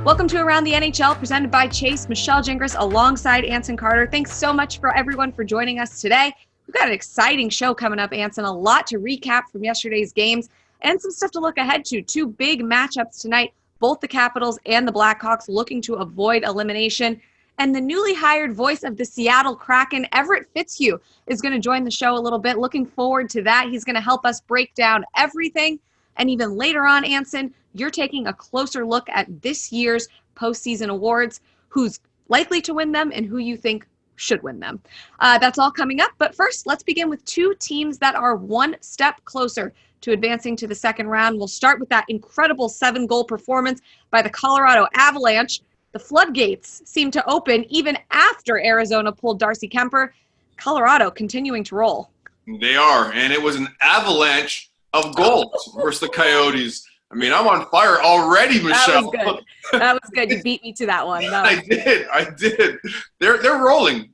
Welcome to Around the NHL, presented by Chase, Michelle Gingras, alongside Anson Carter. Thanks so much for everyone for joining us today. We've got an exciting show coming up, Anson. A lot to recap from yesterday's games and some stuff to look ahead to. Two big matchups tonight, both the Capitals and the Blackhawks looking to avoid elimination. And the newly hired voice of the Seattle Kraken, Everett Fitzhugh, is going to join the show a little bit. Looking forward to that. He's going to help us break down everything. And even later on, Anson, you're taking a closer look at this year's postseason awards, who's likely to win them and who you think should win them. That's all coming up. But first, let's begin with two teams that are one step closer to advancing to the second round. We'll start with that incredible 7-goal performance by the Colorado Avalanche. The floodgates seem to open even after Arizona pulled Darcy Kuemper. Colorado continuing to roll. They are, and it was an avalanche of goals versus the Coyotes. I mean, I'm on fire already, Michelle. That was good. That was good. You beat me to that one. I did. They're rolling,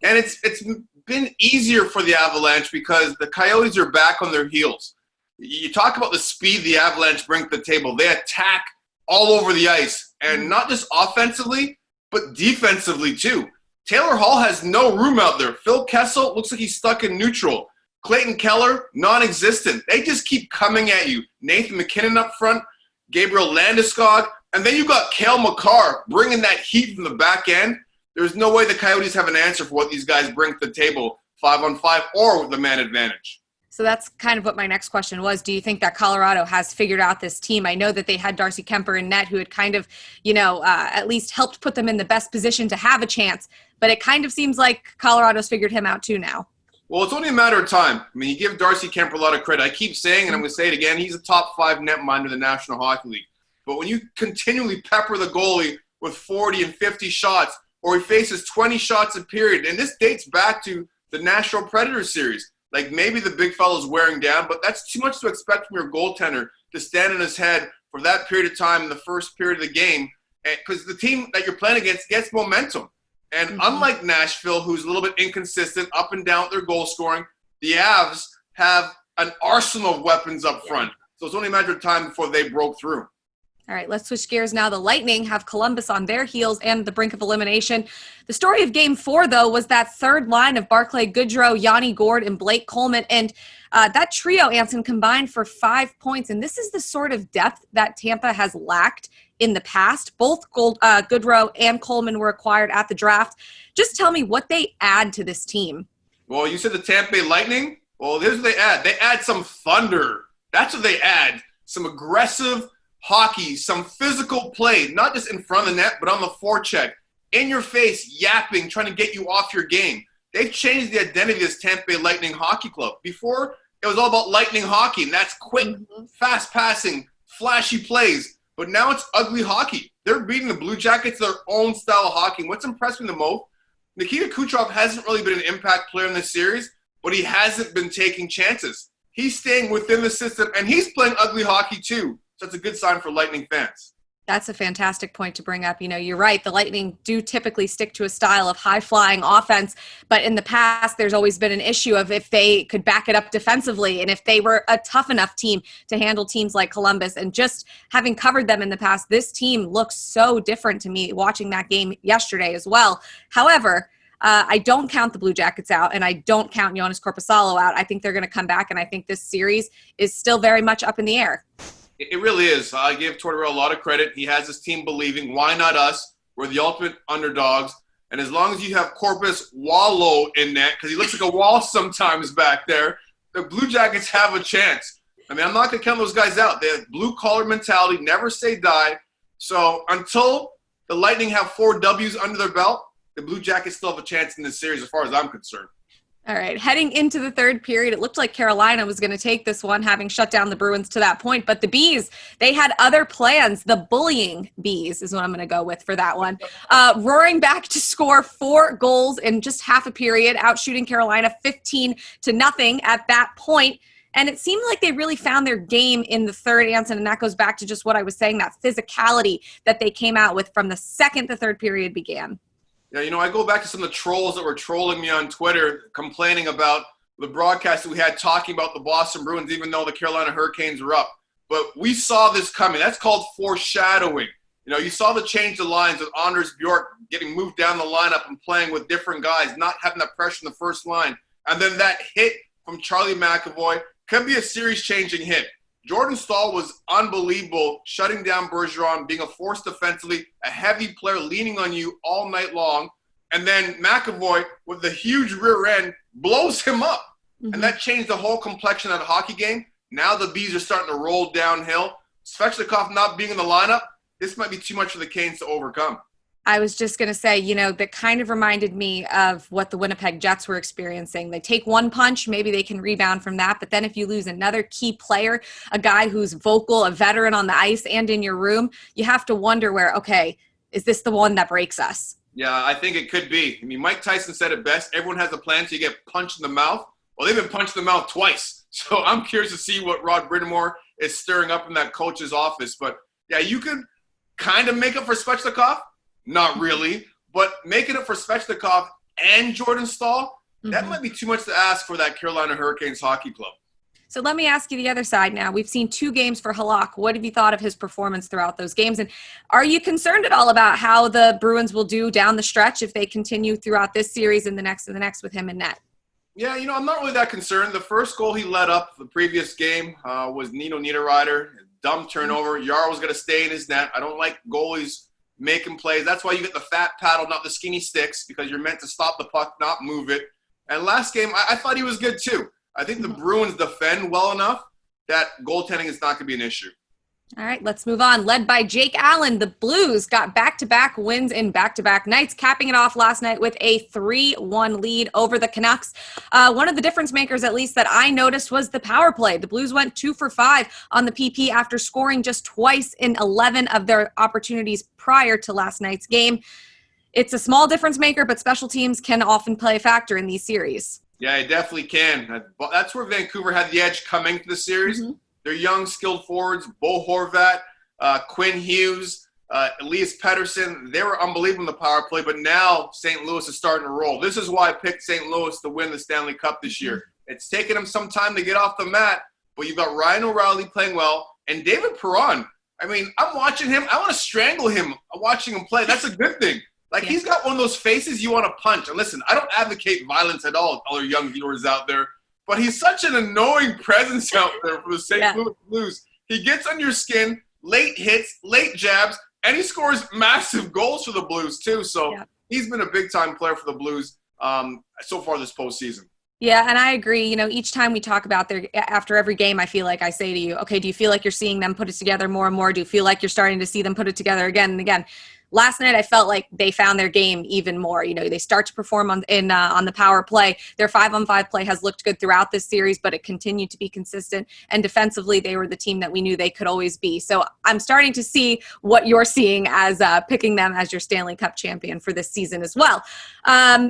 and it's been easier for the Avalanche because the Coyotes are back on their heels. You talk about the speed the Avalanche bring to the table. They attack all over the ice, and not just offensively, but defensively too. Taylor Hall has no room out there. Phil Kessel looks like he's stuck in neutral. Clayton Keller, non-existent. They just keep coming at you. Nathan MacKinnon up front, Gabriel Landeskog, and then you got Cale Makar bringing that heat from the back end. There's no way the Coyotes have an answer for what these guys bring to the table, 5-on-5 or with the man advantage. So that's kind of what my next question was. Do you think that Colorado has figured out this team? I know that they had Darcy Kuemper in net, who had kind of, at least helped put them in the best position to have a chance. But it kind of seems like Colorado's figured him out too now. Well, it's only a matter of time. I mean, you give Darcy Kuemper a lot of credit. I keep saying, and I'm going to say it again, he's a top 5 netminder in the National Hockey League. But when you continually pepper the goalie with 40 and 50 shots, or he faces 20 shots a period, and this dates back to the Nashville Predators series. Like, maybe the big fellow's wearing down, but that's too much to expect from your goaltender to stand on his head for that period of time in the first period of the game, because the team that you're playing against gets momentum. And unlike Nashville, who's a little bit inconsistent, up and down with their goal scoring, the Avs have an arsenal of weapons up front. So it's only a matter of time before they broke through. All right, let's switch gears now. The Lightning have Columbus on their heels and the brink of elimination. The story of Game 4, though, was that third line of Barclay Goodrow, Yanni Gourde, and Blake Coleman. And that trio, Anson, combined for 5 points. And this is the sort of depth that Tampa has lacked in the past. Both Goodrow and Coleman were acquired at the draft. Just tell me what they add to this team. Well, you said the Tampa Bay Lightning? Well, here's what they add. They add some thunder. That's what they add. Some aggressive hockey, some physical play, not just in front of the net, but on the forecheck. In your face, yapping, trying to get you off your game. They've changed the identity of this Tampa Bay Lightning Hockey Club. Before, it was all about Lightning hockey, and that's quick, fast passing, flashy plays. But now it's ugly hockey. They're beating the Blue Jackets their own style of hockey. And what's impressed me the most, Nikita Kucherov hasn't really been an impact player in this series, but he hasn't been taking chances. He's staying within the system, and he's playing ugly hockey too. So it's a good sign for Lightning fans. That's a fantastic point to bring up. You're right. The Lightning do typically stick to a style of high-flying offense, but in the past, there's always been an issue of if they could back it up defensively and if they were a tough enough team to handle teams like Columbus. And just having covered them in the past, this team looks so different to me watching that game yesterday as well. However, I don't count the Blue Jackets out, and I don't count Joonas Korpisalo out. I think they're going to come back, and I think this series is still very much up in the air. It really is. I give Tortorella a lot of credit. He has his team believing, why not us? We're the ultimate underdogs. And as long as you have Corpus wallow in net, because he looks like a wall sometimes back there, the Blue Jackets have a chance. I mean, I'm not going to count those guys out. They have blue-collar mentality, never say die. So until the Lightning have 4 Ws under their belt, the Blue Jackets still have a chance in this series as far as I'm concerned. All right, heading into the third period, it looked like Carolina was going to take this one, having shut down the Bruins to that point. But the Bees, they had other plans. The bullying Bees is what I'm going to go with for that one. Roaring back to score 4 goals in just half a period, outshooting Carolina 15-0 at that point. And it seemed like they really found their game in the third, Anson, and that goes back to just what I was saying, that physicality that they came out with from the second the third period began. Yeah, I go back to some of the trolls that were trolling me on Twitter, complaining about the broadcast that we had talking about the Boston Bruins, even though the Carolina Hurricanes were up. But we saw this coming. That's called foreshadowing. You know, you saw the change of lines with Anders Bjork getting moved down the lineup and playing with different guys, not having that pressure in the first line. And then that hit from Charlie McAvoy could be a series-changing hit. Jordan Staal was unbelievable, shutting down Bergeron, being a force defensively, a heavy player leaning on you all night long. And then McAvoy, with the huge rear end, blows him up. Mm-hmm. And that changed the whole complexion of the hockey game. Now the Bees are starting to roll downhill. Svechnikov not being in the lineup, this might be too much for the Canes to overcome. I was just going to say, you know, that kind of reminded me of what the Winnipeg Jets were experiencing. They take one punch, maybe they can rebound from that. But then if you lose another key player, a guy who's vocal, a veteran on the ice and in your room, you have to wonder where, okay, is this the one that breaks us? Yeah, I think it could be. I mean, Mike Tyson said it best. Everyone has a plan, so you get punched in the mouth. Well, they've been punched in the mouth twice. So I'm curious to see what Rod Brind'Amour is stirring up in that coach's office. But, yeah, you could kind of make it for Svechnikov. Not really. But making it for Svechnikov and Jordan Staal, that might be too much to ask for that Carolina Hurricanes hockey club. So let me ask you the other side now. We've seen 2 games for HALAK. What have you thought of his performance throughout those games? And are you concerned at all about how the Bruins will do down the stretch if they continue throughout this series and the next with him in net? Yeah, you know, I'm not really that concerned. The first goal he let up the previous game was Nino Niederreiter. Dumb turnover. Yar was going to stay in his net. I don't like goalies making plays. That's why you get the fat paddle, not the skinny sticks, because you're meant to stop the puck, not move it. And last game, I thought he was good too. I think the Bruins defend well enough that goaltending is not going to be an issue. All right, let's move on. Led by Jake Allen, the Blues got back-to-back wins in back-to-back nights, capping it off last night with a 3-1 lead over the Canucks. One of the difference makers, at least that I noticed, was the power play. The Blues went 2 for 5 on the PP after scoring just twice in 11 of their opportunities prior to last night's game. It's a small difference maker, but special teams can often play a factor in these series. Yeah, it definitely can. That's where Vancouver had the edge coming to the series. They're young, skilled forwards, Bo Horvat, Quinn Hughes, Elias Pettersson. They were unbelievable in the power play, but now St. Louis is starting to roll. This is why I picked St. Louis to win the Stanley Cup this year. It's taken them some time to get off the mat, but you've got Ryan O'Reilly playing well, and David Perron. I mean, I'm watching him. I want to strangle him watching him play. That's a good thing. Like, he's got one of those faces you want to punch. And listen, I don't advocate violence at all young viewers out there. But he's such an annoying presence out there for the St. Louis Blues. He gets on your skin, late hits, late jabs, and he scores massive goals for the Blues too. So he's been a big-time player for the Blues so far this postseason. Yeah, and I agree. You know, each time we talk about after every game, I feel like I say to you, okay, do you feel like you're seeing them put it together more and more? Do you feel like you're starting to see them put it together again and again? Last night, I felt like they found their game even more. You know, they start to perform on the power play. Their 5-on-5 play has looked good throughout this series, but it continued to be consistent. And defensively, they were the team that we knew they could always be. So I'm starting to see what you're seeing as picking them as your Stanley Cup champion for this season as well.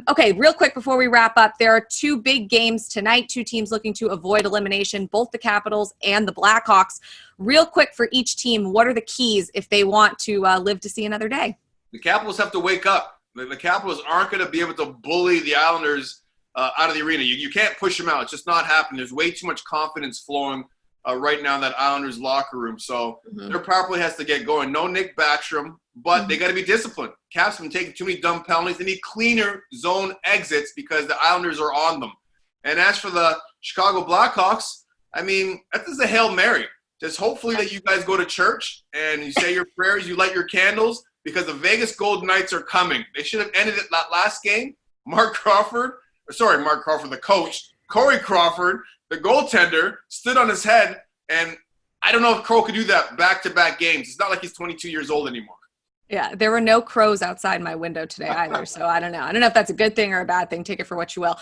Okay, real quick before we wrap up, there are 2 big games tonight, 2 teams looking to avoid elimination, both the Capitals and the Blackhawks. Real quick for each team, what are the keys if they want to live to see another day? The Capitals have to wake up. The Capitals aren't going to be able to bully the Islanders out of the arena. You can't push them out. It's just not happening. There's way too much confidence flowing right now in that Islanders locker room. So their power play has to get going. No Nick Backstrom, but they got to be disciplined. Caps have been taking too many dumb penalties. They need cleaner zone exits because the Islanders are on them. And as for the Chicago Blackhawks, I mean, that is a Hail Mary. Just hopefully that you guys go to church and you say your prayers, you light your candles, because the Vegas Golden Knights are coming. They should have ended it that last game. Mark Crawford, the coach, Corey Crawford, the goaltender, stood on his head, and I don't know if Crow could do that back-to-back games. It's not like he's 22 years old anymore. Yeah, there were no crows outside my window today either, so I don't know. I don't know if that's a good thing or a bad thing. Take it for what you will.